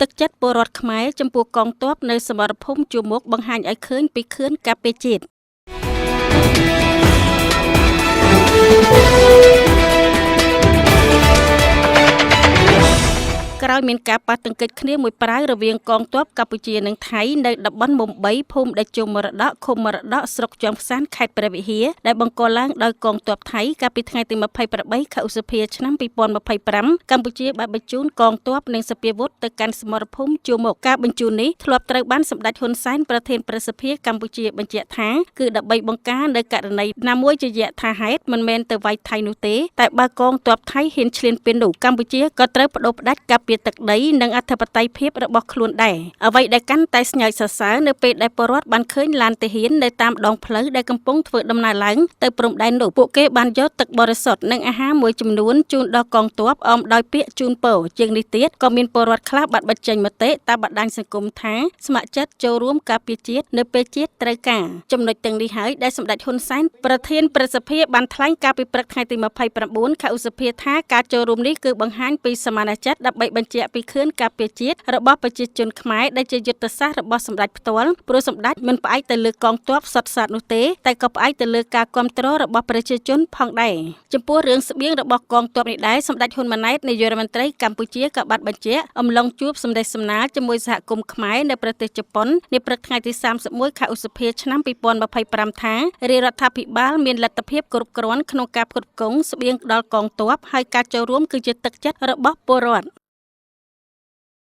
ទឹកចិត្តពលរដ្ឋខ្មែរចំពោះកងទ័ពនៅសមរភូមិជួរមុខបង្ហាញឲ្យឃើញពីខឿនការពារជាតិក្រោយមានការប៉ះទង្គិចគ្នាមួយប្រាវរវាងកងទ័ពកម្ពុជានិងថៃនៅតំបន់មុំបីភូមិដេជោមរតកឃុំមរតកស្រុកជាំផ្សានខេត្តព្រះវិហារដែលបង្កឡើងដោយកងទ័ពថៃកាលពីថ្ងៃទី28ខែឧសភាឆ្នាំ2025កម្ពុជាបានបញ្ជូនកងទ័ពនិងសព្វាវុធទៅកាន់សមរភូមិជួរមុខការបញ្ជូននេះធ្លាប់ត្រូវបានសម្ដេចហ៊ុនសែនប្រធានប្រសិទ្ធិកម្ពុជាបញ្ជាក់ថាគឺដើម្បីបង្ការនៅករណីណាមួយជាយថាហេតុមិនមែនទៅវាយថៃនោះទេតែបើកងទ័ពថៃហ៊ានឈ្លានពាននោះកម្ពុជាក៏ត្រូវបដូរផ្ដាច់ការពារទឹកដីនិងអធិបតេយ្យភាពរបស់ខ្លួនដែរអ្វីដែលកាន់តែស្ញើសរសើរនៅពេលដែលពលរដ្ឋបានឃើញឡានទាហាននៅតាមដងផ្លូវដែលកំពុងធ្វើដំណើរឡើងទៅព្រំដែននោះពួកគេបានយកទឹកបរិសុទ្ធនិងអាហារមួយចំនួនជូនដល់កងទ័ពអមដោយពាក្យជូនពរជាងនេះទៀតក៏មានពលរដ្ឋខ្លះបានបញ្ចេញមតិតាមបណ្ដាញសង្គមថាស្ម័គ្រចិត្តចូលរួមការពារជាតិនៅពេលជាតិត្រូវការចំណុចទាំងនេះហើយដែលសម្ដេចហ៊ុនសែនប្រធានប្រសិទ្ធិបានថ្លែងកាលពីព្រឹកថ្ងៃទី29ខែឧសភាថាការចូលរួមនេះគឺបង្ហាញពីសមានចិត្តដើម្បីបញ្ជាក់ពីខឿនការពារជាតិរបស់ប្រជាជនខ្មែរដែលជាយុទ្ធសាស្ត្ររបស់សម្ដេចផ្ទាល់ព្រោះសម្ដេចមិនផ្អែកទៅលើកងទ័ពសុទ្ធសាធនោះទេតែក៏ផ្អែកទៅលើការគាំទ្ររបស់ប្រជាជនផងដែរចំពោះរឿងស្បៀងរបស់កងទ័ពនេះដែរសម្ដេចហ៊ុនម៉ាណែតនាយករដ្ឋមន្ត្រីកម្ពុជាក៏បានបញ្ជាក់អំឡុងជួបសម្ដេចសំណាលជាមួយសហគមន៍ខ្មែរនៅប្រទេសជប៉ុននាព្រឹកថ្ងៃទី31ខែឧសភាឆ្នាំ2025ថារាជរដ្ឋាភិបាលមានលទ្ធភាពគ្រប់គ្រាន់ក្នុងការផ្គត់ផ្គង់ស្បៀងដល់កងទ័ពហើយការចូលរួមគឺជាទឹកចិត្តរបស់ពលរដ្ឋ